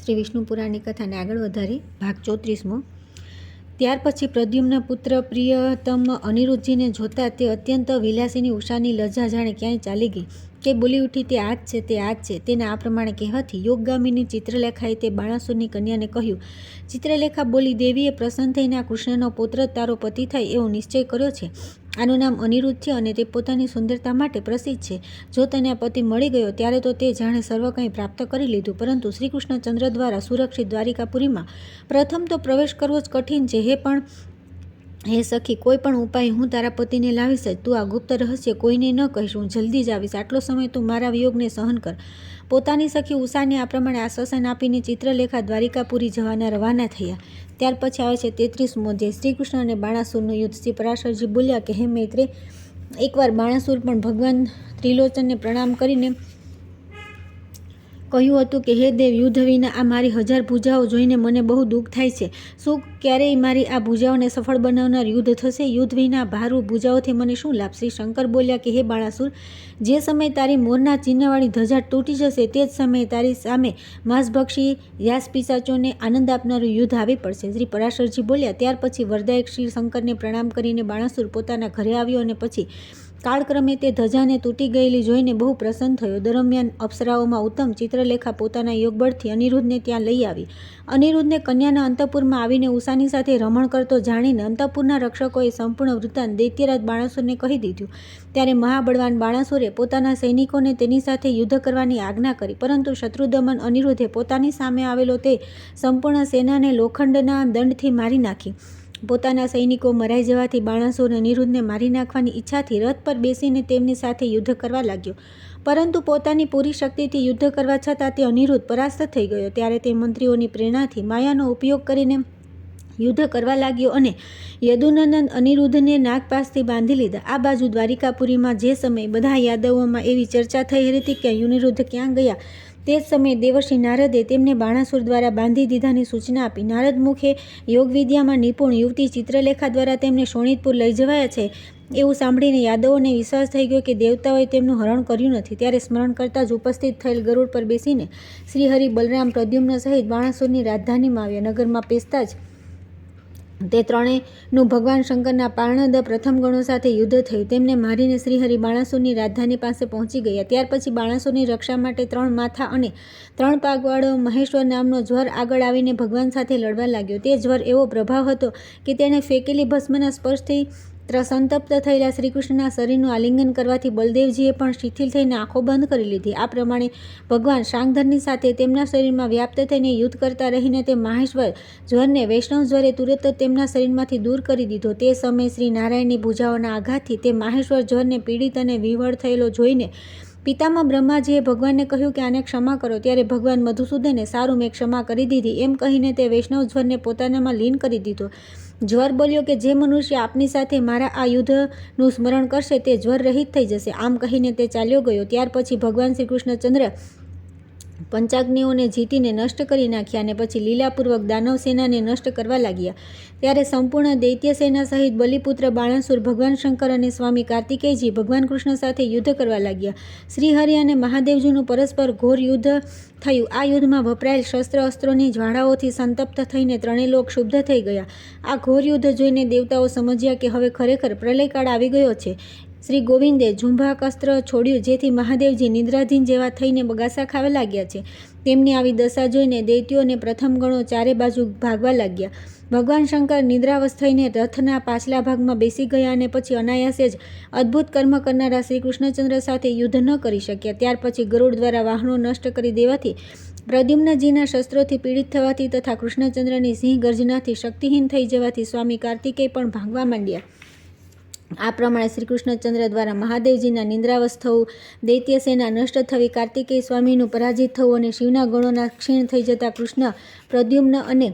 શ્રી વિષ્ણુ પુરાણની કથાને આગળ વધારી ભાગ 34મો। ત્યાર પછી પ્રદ્યુમ્ન પુત્ર પ્રિયતમ અનિરુદ્ધજીને જોતા તે અત્યંત વિલાસીની ઉષાની લજ્જા જાણે ક્યાંય ચાલી ગઈ કે બોલી ઉઠી, તે આ જ છે, તે આ જ છે। તેના આ પ્રમાણે કહેવાથી યોગગામિની ચિત્રલેખાએ તે બાણાસુરની કન્યાને કહ્યું। ચિત્રલેખા બોલી, દેવીએ પ્રસન્ન થઈને આ કૃષ્ણનો પુત્ર તારો પતિ થાય એવો નિશ્ચય કર્યો છે। આનું નામ અનિરુદ્ધ છે અને તે પોતાની સુંદરતા માટે પ્રસિદ્ધ છે। જો તેને આ પતિ મળી ગયો ત્યારે તો તે જાણે સર્વ કંઈ પ્રાપ્ત કરી લીધું, પરંતુ શ્રી કૃષ્ણચંદ્ર દ્વારા સુરક્ષિત દ્વારિકાપુરીમાં પ્રથમ તો પ્રવેશ કરવો જ કઠિન છે। હે સખી, કોઈ પણ ઉપાય હું તારા પતિને લાવીશ જ। તું આ ગુપ્ત રહસ્ય કોઈને ન કહીશ, હું જલ્દી જ આવીશ। આટલો સમય તું મારા વિયોગને સહન કર। પોતાની સખી ઉષાને આ પ્રમાણે આશ્વાસન આપીને ચિત્રલેખા દ્વારિકાપુરી જવાના રવાના થયા। ત્યાર પછી આવે છે 33મો અધ્યાય, શ્રી કૃષ્ણ અને બાણાસુરનું યુદ્ધ। શ્રી પરાશરજી બોલ્યા કે હે મૈત્રી, એકવાર બાણાસુર પણ ભગવાન ત્રિલોચનને પ્રણામ કરીને કહ્યું હતું કે હે દેવ, યુદ્ધ વિના આ મારી 1000 ભુજાઓ જોઈને મને બહુ દુઃખ થાય છે। શું ક્યારેય મારી આ ભુજાઓને સફળ બનાવનાર યુદ્ધ થશે? યુદ્ધ વિના ભારૂ ભુજાઓથી મને શું લાભ? શ્રી શંકર બોલ્યા કે હે બાણાસુર, જે સમયે તારી મોરના ચિહ્નવાળી ધજા તૂટી જશે તે જ સમયે તારી સામે માંસભક્ષી યાસપિશાચોને આનંદ આપનારું યુદ્ધ આવી પડશે। શ્રી પરાશરજી બોલ્યા, ત્યાર પછી વરદાયક શ્રી શંકરને પ્રણામ કરીને બાણાસુર પોતાના ઘરે આવ્યો અને પછી કાળક્રમે તે ધજાને તૂટી ગયેલી જોઈને બહુ પ્રસન્ન થયો। દરમિયાન અપ્સરાઓમાં ઉત્તમ ચિત્રલેખા પોતાના યોગબળથી અનિરુદ્ધને ત્યાં લઈ આવી। અનિરુદ્ધને કન્યાના અંતઃપુરમાં આવીને ઉષાની સાથે રમણ કરતો જાણીને અંતઃપુરના રક્ષકોએ સંપૂર્ણ વૃત્તાંત દૈત્યરાજ બાણાસુરને કહી દીધું। ત્યારે મહાબળવાન બાણાસુરે પોતાના સૈનિકોને તેની સાથે યુદ્ધ કરવાની આજ્ઞા કરી, પરંતુ શત્રુદમન અનિરુદ્ધે પોતાની સામે આવેલો તે સંપૂર્ણ સેનાને લોખંડના દંડથી મારી નાખી। પોતાના સૈનિકો મરાઈ જવાથી બાણાસુર અનિરુદ્ધને મારી નાખવાની ઈચ્છાથી રથ પર બેસીને તેમની સાથે યુદ્ધ કરવા લાગ્યો, પરંતુ પોતાની પૂરી શક્તિથી યુદ્ધ કરવા છતાં તે અનિરુદ્ધ પરાસ્ત થઈ ગયો। ત્યારે તે મંત્રીઓની પ્રેરણાથી માયાનો ઉપયોગ કરીને યુદ્ધ કરવા લાગ્યો અને યદુનંદન અનિરુદ્ધને નાગપાશથી બાંધી લીધા। આ બાજુ દ્વારિકાપુરીમાં જે સમયે બધા યાદવોમાં એવી ચર્ચા થઈ હતી કે અનિરુદ્ધ ક્યાં ગયા, તે જ સમયે દેવર્ષિ નારદે તેમને બાણાસુર દ્વારા બાંધી દીધાની સૂચના આપી। નારદ મુખે યોગવિદ્યામાં નિપુણ યુવતી ચિત્રલેખા દ્વારા તેમને શોણિતપુર લઈ જવાયા છે એવું સાંભળીને યાદવોને વિશ્વાસ થઈ ગયો કે દેવતાઓએ તેમનું હરણ કર્યું નથી। ત્યારે સ્મરણ કરતાં જ ઉપસ્થિત થયેલ ગરુડ પર બેસીને શ્રીહરિ, બલરામ, પ્રદ્યુમ્ન સહિત બાણાસુરની રાજધાનીમાં આવ્યા। નગરમાં પેસતા જ તે ત્રણેયનું ભગવાન શંકરના પાર્ણદ પ્રથમ ગણો સાથે યુદ્ધ થયું। તેમને મારીને શ્રીહરિ બાણાસુરની રાજધાની પાસે પહોંચી ગયા। ત્યાર પછી બાણાસુરની રક્ષા માટે 3 માથા અને 3 પાગવાળો મહેશ્વર નામનો જ્વર આગળ આવીને ભગવાન સાથે લડવા લાગ્યો। તે જ્વર એવો પ્રભાવ હતો કે તેણે ફેંકેલી ભસ્મના સ્પર્શથી સંતપ્ત થયેલા શ્રીકૃષ્ણના શરીરનું આલિંગન કરવાથી બલદેવજીએ પણ શિથિલ થઈને આંખો બંધ કરી લીધી। આ પ્રમાણે ભગવાન શાંગધરની સાથે તેમના શરીરમાં વ્યાપ્ત થઈને યુદ્ધ કરતા રહીને તે માહેશ્વર જ્વરને વૈષ્ણવ જ્વરે તુરત જ તેમના શરીરમાંથી દૂર કરી દીધો। તે સમયે શ્રી નારાયણની ભુજાઓના આઘાતથી તે માહેશ્વર જ્વરને પીડિત અને વિહવળ થયેલો જોઈને પિતામહ બ્રહ્માજીએ ભગવાનને કહ્યું કે આને ક્ષમા કરો। ત્યારે ભગવાન મધુસૂદને સારું, મેં ક્ષમા કરી દીધી એમ કહીને તે વૈષ્ણવ જ્વરને પોતાનામાં લીન કરી દીધો। જ્વર બોલ્યો કે જે મનુષ્ય આપની સાથે મારા આ યુદ્ધનું સ્મરણ કરશે તે જ્વર રહિત થઈ જશે। આમ કહીને તે ચાલ્યો ગયો। ત્યાર પછી ભગવાન શ્રી કૃષ્ણચંદ્ર પંચાગ્નિઓને જીતીને નષ્ટ કરી નાખ્યા અને પછી લીલાપૂર્વક દાનવ સેનાને નષ્ટ કરવા લાગ્યા। ત્યારે સંપૂર્ણ દૈત્ય સેના સહિત બલિપુત્ર બાણાસુર ભગવાન શંકર અને સ્વામી કાર્તિકેયજી ભગવાન કૃષ્ણ સાથે યુદ્ધ કરવા લાગ્યા। શ્રીહરિ અને મહાદેવજીનું પરસ્પર ઘોર યુદ્ધ થયું। આ યુદ્ધમાં વપરાયેલ શસ્ત્ર અસ્ત્રોની જ્વાળાઓથી સંતપ્ત થઈને ત્રણેય લોક ક્ષુબ્ધ થઈ ગયા। આ ઘોર યુદ્ધ જોઈને દેવતાઓ સમજ્યા કે હવે ખરેખર પ્રલયકાળ આવી ગયો છે। શ્રી ગોવિંદે ઝુંભાકસ્ત્ર છોડ્યું, જેથી મહાદેવજી નિદ્રાધીન જેવા થઈને બગાસા ખાવા લાગ્યા છે। તેમની આવી દશા જોઈને દૈત્યોને પ્રથમ ગણો ચારે બાજુ ભાગવા લાગ્યા। ભગવાન શંકર નિદ્રાવશ થઈને રથના પાછલા ભાગમાં બેસી ગયા અને પછી અનાયાસે જ અદ્ભુત કર્મ કરનારા શ્રી કૃષ્ણચંદ્ર સાથે યુદ્ધ ન કરી શક્યા। ત્યાર પછી ગરુડ દ્વારા વાહનો નષ્ટ કરી દેવાથી, પ્રદ્યુમ્નજીના શસ્ત્રોથી પીડિત થવાથી તથા કૃષ્ણચંદ્રની સિંહ ગર્જનાથી શક્તિહીન થઈ જવાથી સ્વામી કાર્તિકેય પણ ભાગવા માંડ્યા। આ પ્રમાણે શ્રી કૃષ્ણચંદ્ર દ્વારા મહાદેવજીના નિંદ્રાવશ થવું, દૈત્ય સેના નષ્ટ થવી, કાર્તિકેય સ્વામીનું પરાજિત થવું અને શિવના ગણોના ક્ષીણ થઈ જતા કૃષ્ણ, પ્રદ્યુમ્ન અને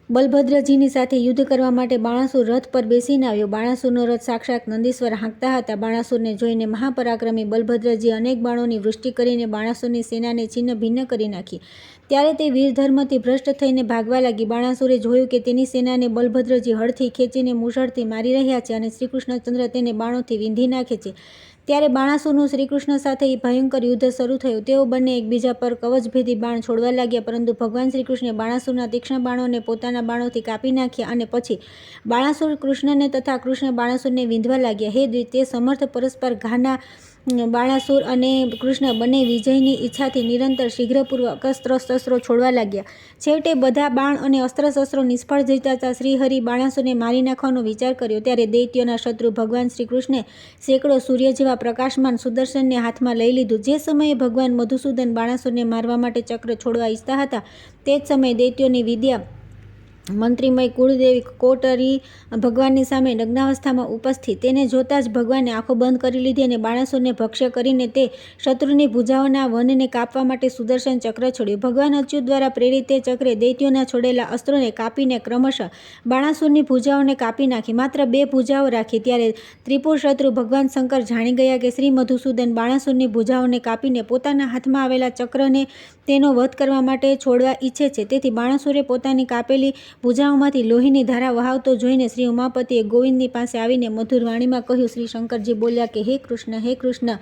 બલભદ્રજીની સાથે યુદ્ધ કરવા માટે બાણાસુર રથ પર બેસીને આવ્યો। બાણાસુરનો રથ સાક્ષાત નંદીશ્વર હાંકતા હતા। બાણાસુરને જોઈને મહાપરાક્રમી બલભદ્રજી અનેક બાણોની વૃષ્ટિ કરીને બાણાસુરની સેનાને છિન્ન ભિન્ન કરી નાખી। ત્યારે તે વીરધર્મથી ભ્રષ્ટ થઈને ભાગવા લાગી। બાણાસુરે જોયું કે તેની સેનાને બલભદ્રજી હળથી ખેંચીને મુશળથી મારી રહ્યા છે અને શ્રીકૃષ્ણચંદ્ર તેને બાણોથી વીંધી નાખે છે। ત્યારે બાણાસુરનું શ્રીકૃષ્ણ સાથે ભયંકર યુદ્ધ શરૂ થયું. તેઓ બંને એકબીજા પર કવચભેદી બાણ છોડવા લાગ્યા, પરંતુ ભગવાન શ્રીકૃષ્ણે બાણાસુરના તીક્ષ્ણ બાણોને પોતાના બાણોથી કાપી નાખ્યા અને પછી બાણાસુર કૃષ્ણને તથા કૃષ્ણ બાણાસુરને વીંધવા લાગ્યા. હે દ્વિજ, તે સમર્થ પરસ્પર ઘાના બાણાસુર અને કૃષ્ણ બંને વિજયની ઈચ્છાથી નિરંતર શીઘ્રપૂર્વક શસ્ત્રો છોડવા લાગ્યા. છેવટે બધા બાણ અને અસ્ત્રશસ્ત્રો નિષ્ફળ જતા શ્રીહરિ બાણાસુરને મારી નાખવાનો વિચાર કર્યો. ત્યારે દૈત્યોના શત્રુ ભગવાન શ્રીકૃષ્ણે સેંકડો સૂર્ય જેવા પ્રકાશમાન સુદર્શનને હાથમાં લઈ લીધું. જે સમયે ભગવાન મધુસૂદન બાણાસુરને મારવા માટે ચક્ર છોડવા ઈચ્છતા હતા, તે જ સમયે દૈત્યોની વિદ્યા મંત્રીમય કુળદેવી કોટરી ભગવાનની સામે નગ્નાવસ્થામાં ઉપસ્થિત. તેને જોતાં જ ભગવાને આંખો બંધ કરી લીધી અને બાણાસુરને ભક્ષ્ય કરીને તે શત્રુની ભુજાઓના વનને કાપવા માટે સુદર્શન ચક્ર છોડ્યું. ભગવાન અચ્યુત દ્વારા પ્રેરિત તે ચક્રે દૈત્યોના છોડેલા અસ્ત્રોને કાપીને ક્રમશઃ બાણાસુરની ભુજાઓને કાપી નાખી, માત્ર 2 ભુજાઓ રાખી. ત્યારે ત્રિપુર શત્રુ ભગવાન શંકર જાણી ગયા કે શ્રી મધુસૂદન બાણાસુરની ભુજાઓને કાપીને પોતાના હાથમાં આવેલા ચક્રને તેનો વધ કરવા માટે છોડવા ઈચ્છે છે. તેથી બાણાસુરે પોતાની કાપેલી ભુજાઓમાંથી લોહીની ધારા વહાવતો જોઈને શ્રી ઉમાપતિએ ગોવિંદની પાસે આવીને મધુર વાણીમાં કહ્યું. શ્રી શંકરજી બોલ્યા કે હે કૃષ્ણ, હે કૃષ્ણ,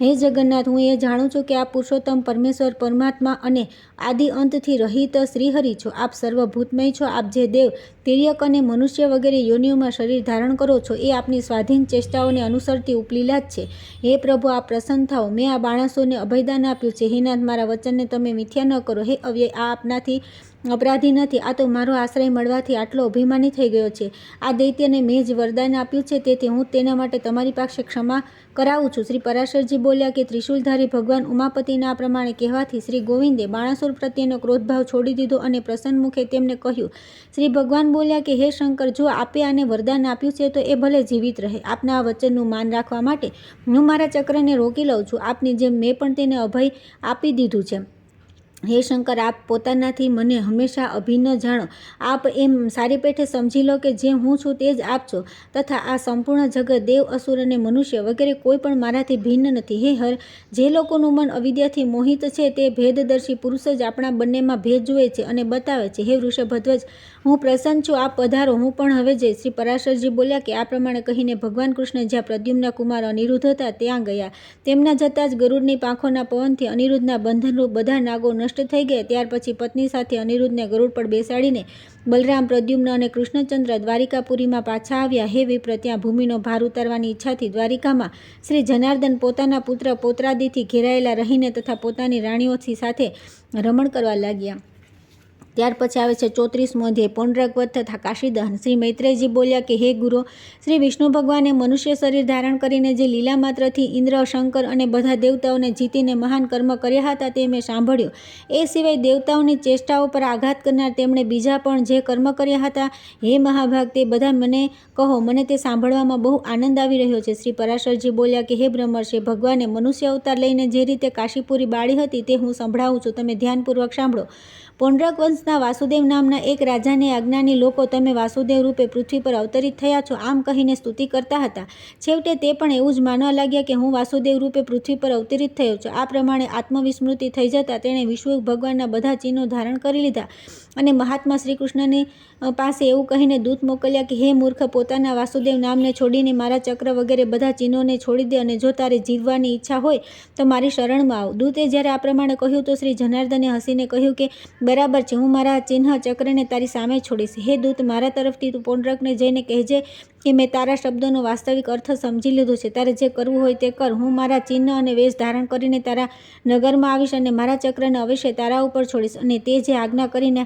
હે જગન્નાથ, હું એ જાણું છું કે આપ પુરુષોત્તમ પરમેશ્વર પરમાત્મા અને આદિ અંતથી રહિત શ્રીહરિ છો. આપ સર્વભૂતમય છો. આપ જે દેવ, તિર્યક અને મનુષ્ય વગેરે યોનિઓમાં શરીર ધારણ કરો છો, એ આપની સ્વાધીન ચેષ્ટાઓને અનુસરતી ઉપલીલા જ છે. હે પ્રભુ, આપ પ્રસન્ન થાઓ. મેં આ બાણાસુરને અભયદાન આપ્યું છે. હે નાથ, મારા વચનને તમે મિથ્યા ન કરો. હે અવ્યય, આ આપનાથી અપરાધી નથી. આ તો મારો આશ્રય મળવાથી આટલો અભિમાની થઈ ગયો છે. આ દૈત્યને મેં જ વરદાન આપ્યું છે, તેથી હું તેના માટે તમારી પાસે ક્ષમા કરાવું છું. શ્રી પરાશરજી બોલ્યા કે ત્રિશૂલધારી ભગવાન ઉમાપતિના આ પ્રમાણે કહેવાથી શ્રી ગોવિંદે બાણાસુર પ્રત્યેનો ક્રોધભાવ છોડી દીધો અને પ્રસન્ન મુખે તેમને કહ્યું. શ્રી ભગવાન બોલ્યા કે હે શંકર, જો આપે આને વરદાન આપ્યું છે તો એ ભલે જીવિત રહે. આપના આ વચનનું માન રાખવા માટે હું મારા ચક્રને રોકી લઉં છું. આપની જેમ મેં પણ તેને અભય આપી દીધું છે. હે શંકર, આપ પોતાનાથી મને હંમેશા અભિન્ન જાણો. આપ એમ સારી પેઠે સમજી લો કે જે હું છું તે જ આપ છો, તથા આ સંપૂર્ણ જગત, દેવ, અસુર અને મનુષ્ય વગેરે કોઈ પણ મારાથી ભિન્ન નથી. હે હર, જે લોકોનું મન અવિદ્યાથી મોહિત છે તે ભેદદર્શી પુરુષ જ આપણા બંનેમાં ભેદ જુએ છે અને બતાવે છે. હે વૃષભધ્વજ, હું પ્રસન્ન છું. આપ પધારો, હું પણ હવે જઈશ. શ્રી પરાશરજી બોલ્યા કે આ પ્રમાણે કહીને ભગવાન કૃષ્ણ જ્યાં પ્રદ્યુમ્ન કુમાર અનિરુદ્ધ હતા ત્યાં ગયા. તેમના જતાં જ ગરુડની પાંખોના પવનથી અનિરુદ્ધના બંધનરૂપ બધા નાગો નષ્ટ થઈ ગયા. ત્યાર પછી પત્ની સાથે અનિરુદ્ધને ગરુડ પર બેસાડીને બલરામ, પ્રદ્યુમ્ન અને કૃષ્ણચંદ્ર દ્વારિકાપુરીમાં પાછા આવ્યા. હે વિપ્ર, ત્યાં ભૂમિનો ભાર ઉતારવાની ઈચ્છાથી દ્વારિકામાં શ્રી જનાર્દન પોતાના પુત્ર પૌત્રાદિથી ઘેરાયેલા રહીને તથા પોતાની રાણીઓથી સાથે રમણ કરવા લાગ્યા. ત્યાર પછી આવે છે 34મો અધ્યાય, પૌંડ્રકવધ તથા કાશીદહન. શ્રી મૈત્રેયજી બોલ્યા કે હે ગુરુ, શ્રી વિષ્ણુ ભગવાને મનુષ્ય શરીર ધારણ કરીને જે લીલા માત્રથી ઇન્દ્ર, શંકર અને બધા દેવતાઓને જીતીને મહાન કર્મ કર્યા હતા તે મેં સાંભળ્યું. એ સિવાય દેવતાઓની ચેષ્ટાઓ પર આઘાત કરનાર તેમણે બીજા પણ જે કર્મ કર્યા હતા, હે મહાભાગ, તે બધા મને કહો. મને તે સાંભળવામાં બહુ આનંદ આવી રહ્યો છે. શ્રી પરાશરજી બોલ્યા કે હે બ્રહ્મર્ષિ, ભગવાને મનુષ્ય અવતાર લઈને જે રીતે કાશીપુરી બાળી હતી તે હું સંભળાવું છું. તમે ધ્યાનપૂર્વક સાંભળો. પૌંડ્રક વંશના વાસુદેવ નામના એક રાજાને આજ્ઞાની લોકો તમે વાસુદેવ રૂપે પૃથ્વી પર અવતરિત થયા છો આમ કહીને સ્તુતિ કરતા હતા. છેવટે તે પણ એવું જ માનવા લાગ્યા કે હું વાસુદેવ રૂપે પૃથ્વી પર અવતરિત થયો છું. આ પ્રમાણે આત્મવિસ્મૃતિ થઈ જતાં તેણે વિષ્ણુ ભગવાનના બધા ચિહ્નો ધારણ કરી લીધા અને મહાત્મા શ્રીકૃષ્ણની પાસે એવું કહીને દૂત મોકલ્યા કે હે મૂર્ખ, પોતાના વાસુદેવ નામને છોડીને મારા ચક્ર વગેરે બધા ચિહ્નોને છોડી દે અને જો તારે જીવવાની ઈચ્છા હોય તો મારી શરણમાં આવ. દૂતે જ્યારે આ પ્રમાણે કહ્યું તો શ્રી જનાર્દને હસીને કહ્યું કે બરાબર છે, હું મારા ચિહ્ન ચક્રને તારી સામે છોડીશ. હે દૂત, મારા તરફથી તું પૌંડ્રકને જઈને કહેજે કે મેં તારા શબ્દોનો વાસ્તવિક અર્થ સમજી લીધો છે. તારે જે કરવું હોય તે કર. હું મારા ચિહ્ન અને વેશ ધારણ કરીને તારા નગરમાં આવીશ અને મારા ચક્રને અવશ્ય તારા ઉપર છોડીશ. અને તે જે આજ્ઞા કરીને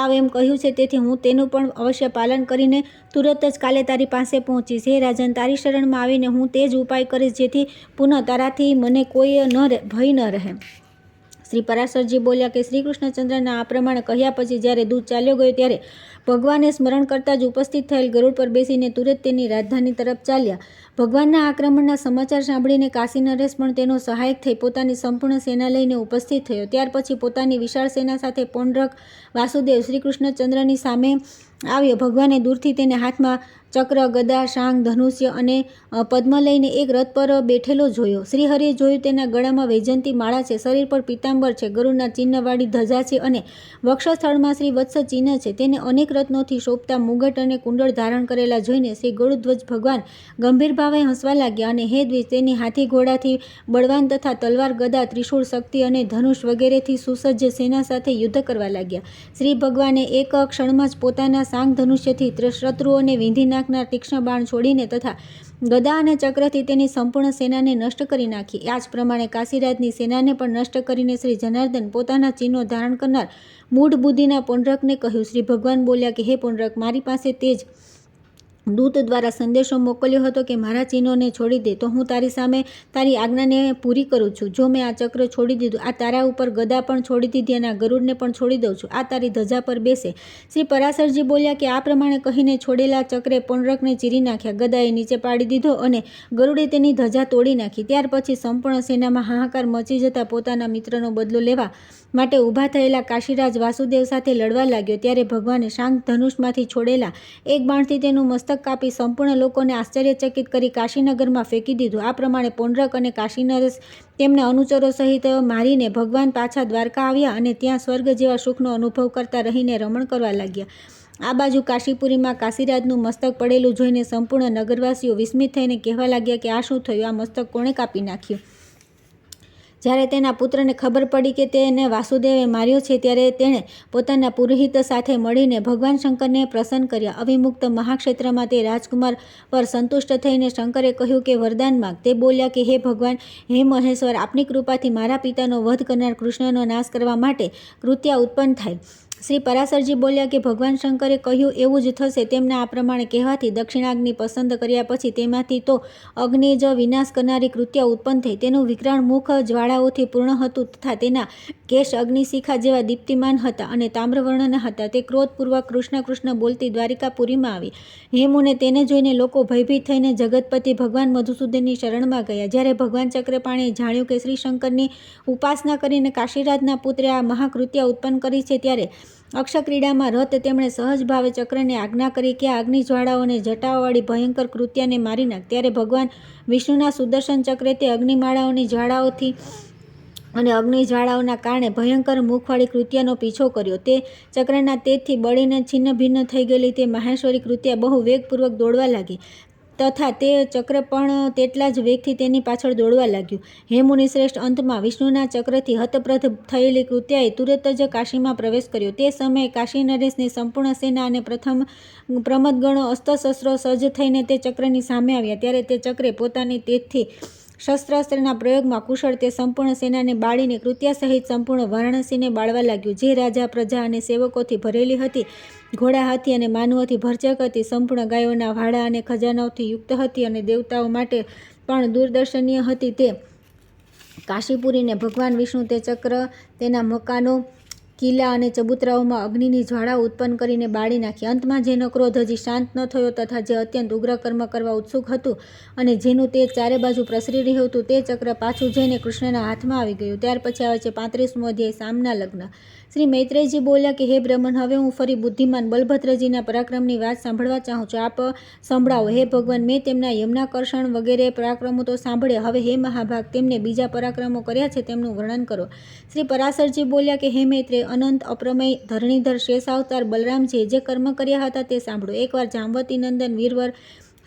આવ એમ કહ્યું છે તેથી હું તેનું પણ અવશ્ય પાલન કરીને તુરત જ કાલે તારી પાસે પહોંચીશ. હે રાજન, તારી શરણમાં આવીને હું તે જ ઉપાય કરીશ જેથી પુનઃ તારાથી મને કોઈ ભય ન રહે. શ્રી પરાશરજી બોલ્યા કે શ્રી કૃષ્ણચંદ્રના આ પ્રમાણે કહ્યા પછી જ્યારે દૂત ચાલ્યો ગયો ત્યારે ભગવાને સ્મરણ કરતાં જ ઉપસ્થિત થયેલ ગરુડ પર બેસીને તુરત તેની રાજધાની તરફ ચાલ્યા. ભગવાનના આક્રમણના સમાચાર સાંભળીને કાશી નરેશ પણ તેનો સહાયક થઈ પોતાની સંપૂર્ણ સેના લઈને ઉપસ્થિત થયો. ત્યાર પછી પોતાની વિશાળ સેના સાથે પૌંડ્રક વાસુદેવ શ્રી કૃષ્ણચંદ્રની સામે આવ્યો. ભગવાને દૂરથી તેને હાથમાં ચક્ર, ગદા, શાંગ, ધનુષ્ય અને પદ્મ લઈને એક રથ પર બેઠેલો જોયો. શ્રીહરિએ જોયું તેના ગળામાં વૈજયંતી માળા છે, શરીર પર પીતાંબર છે, ગરુડના ચિહ્નવાળી ધજા છે અને વક્ષસ્થળમાં શ્રી વત્સ ચિહ્ન છે. તેને અનેક રત્નોથી શોભતા મુગટ અને કુંડળ ધારણ કરેલા જોઈને શ્રી ગરુડધ્વજ ભગવાન ગંભીર ભાવે હસવા લાગ્યા અને હે દ્વિજ, તેની હાથી ઘોડાથી બળવાન તથા તલવાર, ગદા, ત્રિશૂળ, શક્તિ અને ધનુષ વગેરેથી સુસજ્જ સેના સાથે યુદ્ધ કરવા લાગ્યા. શ્રી ભગવાને એક ક્ષણમાં જ પોતાના સાંગ ધનુષ્યથી શત્રુઓને વીંધી નાખનાર તીક્ષ્ણ બાણ છોડીને તથા ગદા અને ચક્રથી તેની સંપૂર્ણ સેનાને નષ્ટ કરી નાખી. આ જ પ્રમાણે કાશીરાજની સેનાને પણ નષ્ટ કરીને શ્રી જનાર્દન પોતાના ચિહ્નો ધારણ કરનાર મૂઢ બુદ્ધિના પુંડરકને કહ્યું. શ્રી ભગવાન બોલ્યા કે હે પુંડરક, મારી પાસે તે જ દૂત દ્વારા સંદેશો મોકલ્યો હતો કે મારા ચિહ્નોને છોડી દે તો હું તારી સામે તારી આજ્ઞાને પૂરી કરું છું. જો મેં આ ચક્ર છોડી દીધું, આ તારા ઉપર ગદા પણ છોડી દીધી અને આ ગરુડને પણ છોડી દઉં છું, આ તારી ધજા પર બેસે. શ્રી પરાશરજી બોલ્યા કે આ પ્રમાણે કહીને છોડેલા ચક્રે પુંડરકને ચીરી નાખ્યા, ગદાએ નીચે પાડી દીધો અને ગરુડે તેની ધજા તોડી નાખી. ત્યાર પછી સંપૂર્ણ સેનામાં હાહાકાર મચી જતા પોતાના મિત્રનો બદલો લેવા માટે ઊભા થયેલા કાશીરાજ વાસુદેવ સાથે લડવા લાગ્યો. ત્યારે ભગવાને શાંગ ધનુષમાંથી છોડેલા એક બાણથી તેનું મસ્તક કાપી સંપૂર્ણ લોકોને આશ્ચર્યચકિત કરી કાશીનગરમાં ફેંકી દીધું. આ પ્રમાણે પુંડરક અને કાશીનરેશ તેમના અનુચરો સહિત મારીને ભગવાન પાછા દ્વારકા આવ્યા અને ત્યાં સ્વર્ગ જેવા સુખનો અનુભવ કરતા રહીને રમણ કરવા લાગ્યા. આ બાજુ કાશીપુરીમાં કાશીરાજનું મસ્તક પડેલું જોઈને સંપૂર્ણ નગરવાસીઓ વિસ્મિત થઈને કહેવા લાગ્યા કે આ શું થયું, આ મસ્તક કોણે કાપી નાખ્યું? જ્યારે તેના પુત્રને ખબર પડી કે તેને વાસુદેવે માર્યો છે, ત્યારે તેણે પોતાના પુરોહિત સાથે મળીને ભગવાન શંકરને પ્રસન્ન કર્યા. અવિમુક્ત મહાક્ષેત્રમાં તે રાજકુમાર પર સંતુષ્ટ થઈને શંકરે કહ્યું કે વરદાન માગ. તે બોલ્યા કે હે ભગવાન, હે મહેશ્વર, આપની કૃપાથી મારા પિતાનો વધ કરનાર કૃષ્ણનો નાશ કરવા માટે કૃત્યા ઉત્પન્ન થાય. શ્રી પરાશરજી બોલ્યા કે ભગવાન શંકરે કહ્યું એવું જ થશે. તેમના આ પ્રમાણે કહેવાથી દક્ષિણાગ્નિ પસંદ કર્યા પછી તેમાંથી તો અગ્નિ જ વિનાશ કરનારી કૃત્યા ઉત્પન્ન થઈ. તેનું વિકરાળ મુખ જ્વાળાઓથી પૂર્ણ હતું તથા તેના કેશ અગ્નિશિખા જેવા દીપ્તિમાન હતા અને તામ્રવર્ણના હતા. તે ક્રોધપૂર્વક કૃષ્ણ કૃષ્ણ બોલતી દ્વારિકાપુરીમાં આવી. હેમુને તેને જોઈને લોકો ભયભીત થઈને જગતપતિ ભગવાન મધુસૂદનની શરણમાં ગયા. જ્યારે ભગવાન ચક્રપાણીએ જાણ્યું કે શ્રી શંકરની ઉપાસના કરીને કાશીરાજના પુત્રે આ મહાકૃત્યા ઉત્પન્ન કરી છે, ત્યારે અક્ષક્રીડામાં રત તેમણે સહજ ભાવે ચક્રને આજ્ઞા કરી કે આ અગ્નિજ્વાળાઓને જટાઓવાળી ભયંકર કૃત્યાને મારી નાખ. ત્યારે ભગવાન વિષ્ણુના સુદર્શન ચક્રે તે અગ્નિમાળાઓની જ્વાળાઓથી અને અગ્નિજ્વાળાઓના કારણે ભયંકર મુખવાળી કૃત્યાનો પીછો કર્યો. તે ચક્રના તેજથી બળીને છિન્ન ભિન્ન થઈ ગયેલી તે માહેશ્વરી કૃત્યા બહુ વેગપૂર્વક દોડવા લાગી તથા તે ચક્ર પણ તેટલા જ વેગથી તેની પાછળ દોડવા લાગ્યું. હે મુનિશ્રેષ્ઠ, અંતમાં વિષ્ણુના ચક્રથી હતપ્રથ થયેલી કૃત્યાએ તુરત જ કાશીમાં પ્રવેશ કર્યો. તે સમયે કાશીનરેશની સંપૂર્ણ સેના અને પ્રમદગણો અસ્ત્રશસ્ત્રો સજ્જ થઈને તે ચક્રની સામે આવ્યા. ત્યારે તે ચક્રે પોતાની તેજથી શસ્ત્રાસ્ત્રના પ્રયોગમાં કુશળ તે સંપૂર્ણ સેનાને બાળીને કૃત્યા સહિત સંપૂર્ણ વારાણસીને બાળવા લાગ્યું. જે રાજા, પ્રજા અને સેવકોથી ભરેલી હતી, ઘોડા, હાથી અને માનવોથી ભરચક હતી, સંપૂર્ણ ગાયોના વાડા અને ખજાનાઓથી યુક્ત હતી અને દેવતાઓ માટે પણ દૂરદર્શનીય હતી, તે કાશીપુરીને ભગવાન વિષ્ણુ તે ચક્ર તેના મકાનો, કિલ્લા અને ચબૂતરાઓમાં અગ્નિની જ્વાળા ઉત્પન્ન કરીને બાળી નાખી. અંતમાં જેનો ક્રોધ હજી શાંત ન થયો તથા જે અત્યંત ઉગ્ર કર્મ કરવા ઉત્સુક હતું અને જેનું તેજ ચારે બાજુ પ્રસરી રહ્યું હતું, તે ચક્ર પાછું જઈને કૃષ્ણના હાથમાં આવી ગયું. ત્યાર પછી આવે છે 35મો અધ્યાય, સામના લગ્ન. શ્રી મૈત્રેયજી બોલ્યા કે હે બ્રહ્મન, હવે હું ફરી બુદ્ધિમાન બલભદ્રજીના પરાક્રમની વાત સાંભળવા ચાહું છું. આપ સંભળાવો. હે ભગવાન, મેં તેમના યમનાકર્ષણ વગેરે પરાક્રમો તો સાંભળ્યા, હવે હે મહાભાગ, તેમને બીજા પરાક્રમો કર્યા છે તેમનું વર્ણન કરો. શ્રી પરાશરજી બોલ્યા કે હે મૈત્રેય, અનંત અપ્રમેય ધરણીધર શેષાવતાર બલરામજીએ જે કર્મ કર્યા હતા તે સાંભળો. એકવાર જાંબવતી નંદન વીરવર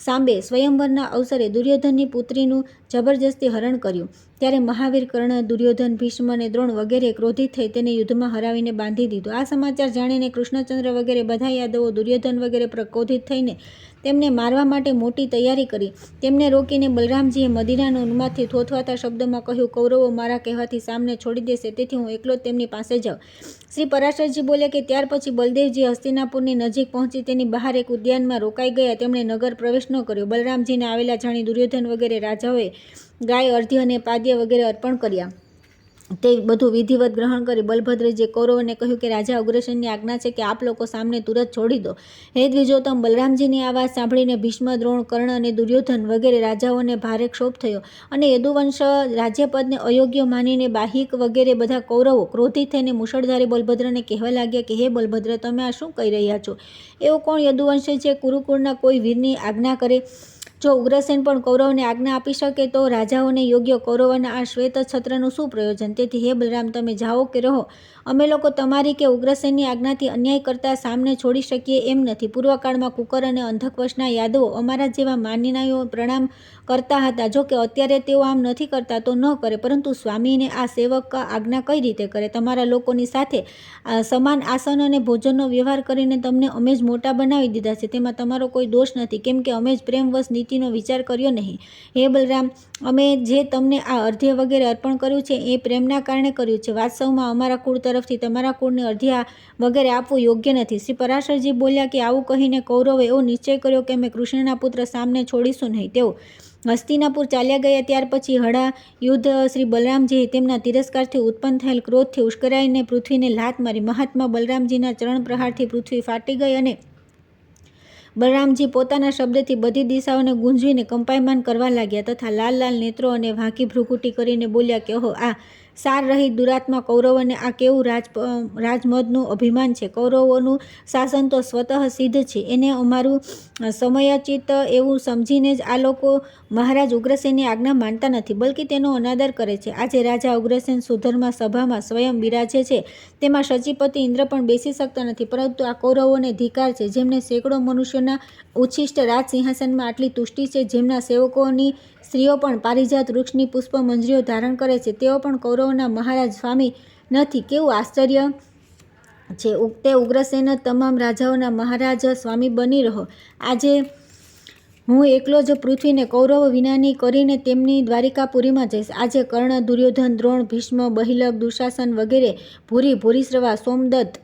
સાંબે સ્વયંવરના અવસરે દુર્યોધનની પુત્રીનું જબરજસ્તી હરણ કર્યું. ત્યારે મહાવીર કર્ણ, દુર્યોધન, ભીષ્મ અને દ્રોણ વગેરે ક્રોધિત થઈ તેને યુદ્ધમાં હરાવીને બાંધી દીધો. આ સમાચાર જાણીને કૃષ્ણચંદ્ર વગેરે બધા યાદવો દુર્યોધન વગેરે પર ક્રોધિત થઈને તેમને મારવા માટે મોટી તૈયારી કરી. તેમને રોકીને બલરામજીએ મદિરાનો ઉન્માદથી થોથવાતા શબ્દોમાં કહ્યું, કૌરવો મારા કહેવાથી સામને છોડી દેશે, તેથી હું એકલો જ તેમની પાસે જાઉં. શ્રી પરાશરજી બોલ્યા કે ત્યાર પછી બલદેવજી હસ્તિનાપુરની નજીક પહોંચી તેની બહાર એક ઉદ્યાનમાં રોકાઈ ગયા. તેમણે નગર પ્રવેશ ન કર્યો. બલરામજીને આવેલા જાણી દુર્યોધન વગેરે રાજાઓએ ગાય, અર્ધ્ય અને પાદ્ય વગેરે અર્પણ કર્યા. તે બધું વિધિવત ગ્રહણ કરી બલભદ્રજીએ કૌરવોને કહ્યું કે રાજા ઉગ્રસેનની આજ્ઞા છે કે આપ લોકો સામને તુરંત છોડી દો. હે દ્વિજોત્તમ, બલરામજીની આ વાત સાંભળીને ભીષ્મ, દ્રોણ, કર્ણ અને દુર્યોધન વગેરે રાજાઓને ભારે ક્ષોભ થયો અને યદુવંશ રાજ્યપદને અયોગ્ય માનીને બાહિક વગેરે બધા કૌરવો ક્રોધિત થઈને મુશળધારી બલભદ્રને કહેવા લાગ્યા કે હે બલભદ્ર, તમે આ શું કહી રહ્યા છો? એવો કોણ યદુવંશ છે જે કુરુકુળના કોઈ વીરની આજ્ઞા કરે? જો ઉગ્રસેન પણ કૌરવને આજ્ઞા આપી શકે તો રાજાઓને યોગ્ય કૌરવોના આ શ્વેત છત્રનું શું પ્રયોજન? તેથી હે બલરામ, તમે જાઓ કે રહો, અમે લોકો તમારી કે ઉગ્રસેનની આજ્ઞાથી અન્યાય કરતા સામને છોડી શકીએ એમ નથી. પૂર્વકાળમાં કુકર અને અંધકવશના યાદવો અમારા જેવા માનીનાઓ પ્રણામ કરતા હતા. જો કે અત્યારે તેઓ આમ નથી કરતા તો ન કરે, પરંતુ સ્વામીને આ સેવક આજ્ઞા કઈ રીતે કરે? તમારા લોકોની સાથે સમાન આસન અને ભોજનનો વ્યવહાર કરીને તમને અમે જ મોટા બનાવી દીધા છે. તેમાં તમારો કોઈ દોષ નથી, કેમ કે અમે જ પ્રેમવશ નીતિનો વિચાર કર્યો નહીં. હે બલરામ, અમે જે તમને આ અર્ધ્ય વગેરે અર્પણ કર્યું છે એ પ્રેમના કારણે કર્યું છે. વાસ્તવમાં અમારા કુળ તરફથી તમારા કુળને અર્ધ્ય વગેરે આપવું યોગ્ય નથી. શ્રી પરાશરજી બોલ્યા કે આવું કહીને કૌરવે એવો નિશ્ચય કર્યો કે અમે કૃષ્ણના પુત્ર સામને છોડીશું નહીં. તેઓ હસ્તિનાપુર ચાલ્યા ગયા. ત્યાર પછી હળા યુદ્ધ શ્રી બલરામજી તેમના તિરસ્કારથી ઉત્પન્ન થયેલ ક્રોધથી ઉશ્કેરાઈને પૃથ્વીને લાત મારી. મહાત્મા બલરામજીના ચરણ પ્રહારથી પૃથ્વી ફાટી ગઈ અને બલરામજી પોતાના શબ્દથી બધી દિશાઓને ગુંજવીને કંપાયમાન કરવા લાગ્યા તથા લાલ લાલ નેત્રો અને વાંકી ભ્રુકુટી કરીને બોલ્યા કે ઓહો, આ સાર રહિત દુરાત્મા કૌરવોને આ કેવું રાજમદનું અભિમાન છે. કૌરવોનું શાસન તો સ્વતઃ સિદ્ધ છે, એને અમારું સમયચિત એવું સમજીને જ આ લોકો મહારાજ ઉગ્રસેનની આજ્ઞા માનતા નથી, બલ્કિ તેનો અનાદર કરે છે. આજે રાજા ઉગ્રસેન સુધર્મા સભામાં સ્વયં બિરાજે છે, તેમાં શચીપતિ ઇન્દ્ર પણ બેસી શકતા નથી, પરંતુ આ કૌરવોને ધિકાર છે, જેમને સેંકડો મનુષ્યોના ઉચ્છિષ્ટ રાજ સિંહાસનમાં આટલી તુષ્ટિ છે, જેમના સેવકોની સ્ત્રીઓ પણ પારિજાત વૃક્ષની પુષ્પ મંજરીઓ ધારણ કરે છે, તેઓ પણ કૌરવોના મહારાજ સ્વામી નથી. કેવું આશ્ચર્ય છે! તે ઉગ્રસેન જ તમામ રાજાઓના મહારાજ સ્વામી બની રહો. આજે હું એકલો જ પૃથ્વીને કૌરવ વિનાની કરીને તેમની દ્વારિકાપુરીમાં જઈશ. આજે કર્ણ, દુર્યોધન, દ્રોણ, ભીષ્મ, બહિલક, દુશાસન વગેરે ભૂરિશ્રવા, સોમદત્ત,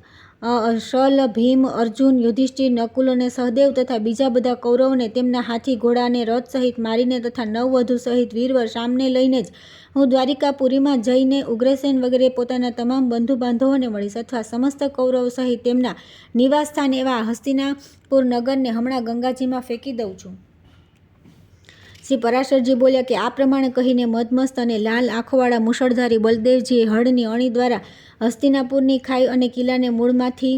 શલ, ભીમ, અર્જુન, યુધિષ્ઠિર, નકુલ અને સહદેવ તથા બીજા બધા કૌરવોને તેમના હાથી ઘોડા અને રથ સહિત મારીને તથા નવવધુ સહિત વીરવર શામને લઈને જ હું દ્વારિકાપુરીમાં જઈને ઉગ્રસેન વગેરે પોતાના તમામ બંધુ બાંધવોને મળીશ, અથવા સમસ્ત કૌરવ સહિત તેમના નિવાસસ્થાન એવા હસ્તિનાપુર નગરને હમણાં ગંગાજીમાં ફેંકી દઉં છું. શ્રી પરાશરજી બોલ્યા કે આ પ્રમાણે કહીને મદમસ્ત અને લાલ આંખોવાળા મુશળધારી બલદેવજીએ હળની અણી દ્વારા હસ્તિનાપુરની ખાઈ અને કિલ્લાને મૂળમાંથી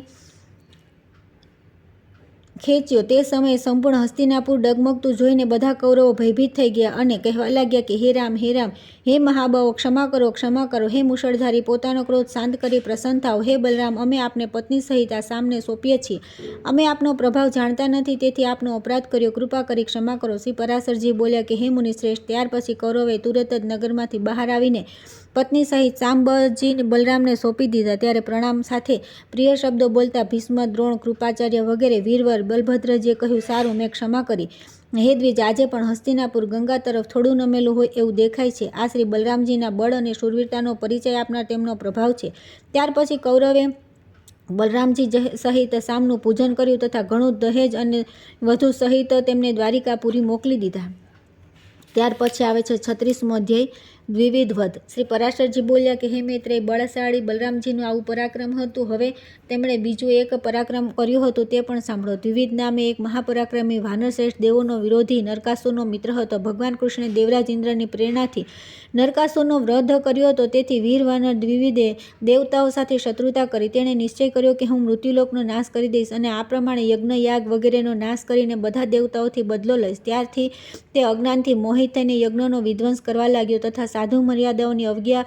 ખેંચ્યો. તે સમયે સંપૂર્ણ હસ્તિનાપુર ડગમગતું જોઈને બધા કૌરવો ભયભીત થઈ ગયા અને કહેવા લાગ્યા કે હે રામ, હે રામ, હે મહાબાહો, ક્ષમા કરો, ક્ષમા કરો. હે મુશળધારી, પોતાનો ક્રોધ શાંત કરી પ્રસન્ન થાઓ. હે બલરામ, અમે આપને પત્ની સહિત આ સામને સોંપીએ છીએ. અમે આપનો પ્રભાવ જાણતા નથી, તેથી આપનો અપરાધ કર્યો, કૃપા કરી ક્ષમા કરો. શ્રી પરાશરજી બોલ્યા કે હે મુનિશ્રેષ્ઠ, ત્યાર પછી કૌરવે તુરત જ નગરમાંથી બહાર આવીને પત્ની સહિત સાંબજી બલરામને સોંપી દીધા. ત્યારે પ્રણામ સાથે પ્રિય શબ્દો બોલતા ભીષ્મ, દ્રોણ, કૃપાચાર્ય વગેરે વીરવર બલભદ્રજીએ કહ્યું, સારું, મેં ક્ષમા કરી. હે દ્વિજ, આજે પણ હસ્તિનાપુર ગંગા તરફ થોડું નમેલું હોય એવું દેખાય છે. આ શ્રી બલરામજીના બળ અને શૂરવીરતાનો પરિચય આપનાર તેમનો પ્રભાવ છે. ત્યાર પછી કૌરવે બલરામજી સહિત સામનું પૂજન કર્યું તથા ઘણું દહેજ અને વધુ સહિત તેમને દ્વારિકાપુરી મોકલી દીધા. ત્યાર પછી આવે છે 36મો અધ્યાય, દ્વિવિધ વધ. શ્રી પરાશરજી બોલ્યા કે હે મૈત્રેય, બળશાળી બલરામજીનું આવું પરાક્રમ હતું. હવે તેમણે બીજું એક પરાક્રમ કર્યું હતું, તે પણ સાંભળો. દ્વિવિધ નામે એક મહાપરાક્રમી વાનરશ્રેષ્ઠ દેવોનો વિરોધી નરકાસુરનો મિત્ર હતો. ભગવાન કૃષ્ણે દેવરાજ ઇન્દ્રની પ્રેરણાથી નરકાસુરનો વધ કર્યો હતો. તેથી વીર વાનર દ્વિવિધે દેવતાઓ સાથે શત્રુતા કરી. તેણે નિશ્ચય કર્યો કે હું મૃત્યુલોકનો નાશ કરી દઈશ અને આ પ્રમાણે યજ્ઞ, યાગ વગેરેનો નાશ કરીને બધા દેવતાઓથી બદલો લઈશ. ત્યારથી તે અજ્ઞાનથી મોહિત થઈને યજ્ઞનો વિધ્વંસ કરવા લાગ્યો તથા સાધુ મર્યાદાઓની અવજ્ઞા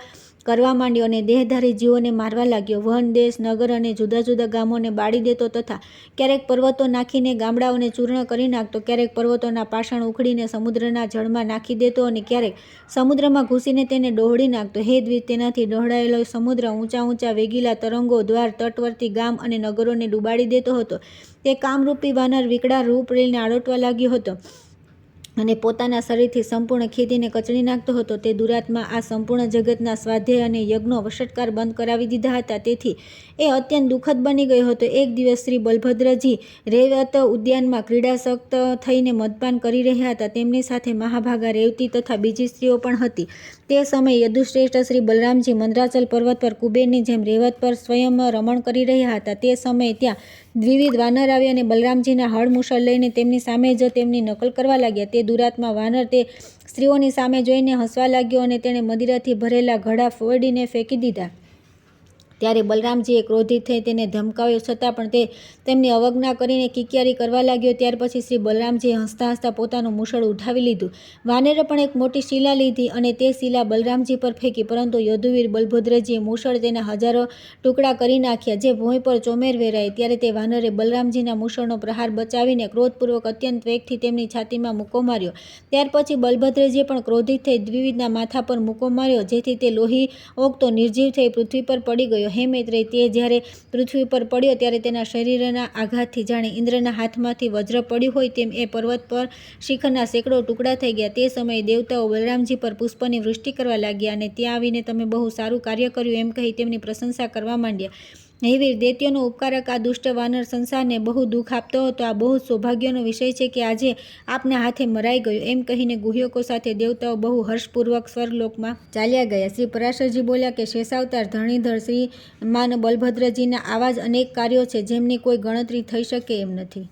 કરવા માંડ્યો અને દેહધારી જીવોને મારવા લાગ્યો. વન, દેશ, નગર અને જુદા જુદા ગામોને બાળી દેતો તથા ક્યારેક પર્વતો નાખીને ગામડાઓને ચૂર્ણ કરી નાખતો, ક્યારેક પર્વતોના પાષાણ ઉખડીને સમુદ્રના જળમાં નાખી દેતો અને ક્યારેક સમુદ્રમાં ઘૂસીને તેને ડહોળી નાખતો. હે દ્વિજ, તેનાથી ડહોળાયેલો સમુદ્ર ઊંચા ઊંચા વેગીલા તરંગો દ્વાર તટવર્તી ગામ અને નગરોને ડૂબાડી દેતો હતો. તે કામરૂપી વાનર વિકળા રૂપ લઈને આડોટવા લાગ્યો હતો અને પોતાના શરીરથી સંપૂર્ણ ખેદીને કચડી નાખતો હતો. તે દુરાત્મા આ સંપૂર્ણ જગતના સ્વાધ્યાય અને યજ્ઞો વશટકાર બંધ કરાવી દીધા હતા, તેથી એ અત્યંત દુઃખદ બની ગયો હતો. એક દિવસ શ્રી બલભદ્રજી રેવત ઉદ્યાનમાં ક્રીડાસક્ત થઈને મદપાન કરી રહ્યા હતા. તેમની સાથે મહાભાગા, રેવતી તથા બીજી સ્ત્રીઓ પણ હતી. તે સમયે યદુશ્રેષ્ઠ શ્રી બલરામજી મંદરાચલ પર્વત પર કુબેરની જેમ રેવત પર સ્વયં રમણ કરી રહ્યા હતા. તે સમયે ત્યાં દ્વિવિધ વાનર આવી અને બલરામજીના હળમુસળ લઈને તેમની સામે જ તેમની નકલ કરવા લાગ્યા. તે દુરાત્મા વાનર તે સ્ત્રીઓની સામે જોઈને હસવા લાગ્યો અને તેણે મદિરાથી ભરેલા ઘડા ફોડીને ફેંકી દીધા. ત્યારે બલરામજીએ ક્રોધિત થઈ તેને ધમકાવ્યો, છતાં પણ તે તેમની અવજ્ઞા કરીને કિકિયારી કરવા લાગ્યો. ત્યાર પછી શ્રી બલરામજીએ હસતા હસતા પોતાનું મૂછડ ઉઠાવી લીધું. વાનરે પણ એક મોટી શિલા લીધી અને તે શિલા બલરામજી પર ફેંકી, પરંતુ યદુવીર બલભદ્રજીએ મૂછડ તેના હજારો ટુકડા કરી નાખ્યા, જે ભોંય પર ચોમેર વેરાઈ. ત્યારે તે વાનરે બલરામજીના મૂછડનો પ્રહાર બચાવીને ક્રોધપૂર્વક અત્યંત વેગથી તેમની છાતીમાં મૂકો માર્યો. ત્યાર પછી બલભદ્રજીએ પણ ક્રોધિત થઈ દ્વિવિધના માથા પર મૂકો માર્યો, જેથી તે લોહી ઓગતો નિર્જીવ થઈ પૃથ્વી પર પડી ગયો. હે મૈત્રેય, તે જ્યારે પૃથ્વી પર પડ્યો ત્યારે તેના શરીરના આઘાતથી જાણે ઇન્દ્રના હાથમાંથી વજ્ર પડ્યું હોય તેમ એ પર્વત પર શિખરના સેંકડો ટુકડા થઈ ગયા. તે સમયે દેવતાઓ બલરામજી પર પુષ્પની વૃષ્ટિ કરવા લાગ્યા અને ત્યાં આવીને તમે બહુ સારું કાર્ય કર્યું એમ કહી તેમની પ્રશંસા કરવા માંડ્યા. હે વીર, દૈત્યોનો ઉપકારક આ દુષ્ટ વાનર સંસારને બહુ દુઃખ આપતો હતો. આ બહુ સૌભાગ્યનો વિષય છે કે આજે આપના હાથે મરાઈ ગયો. એમ કહીને ગુહ્યકો સાથે દેવતાઓ બહુ હર્ષપૂર્વક સ્વર્ગલોકમાં ચાલ્યા ગયા. શ્રી પરાશરજી બોલ્યા કે શેષાવતાર ધરણીધર શ્રીમાન બલભદ્રજીના આવા જ અનેક કાર્યો છે જેમની કોઈ ગણતરી થઈ શકે એમ નથી.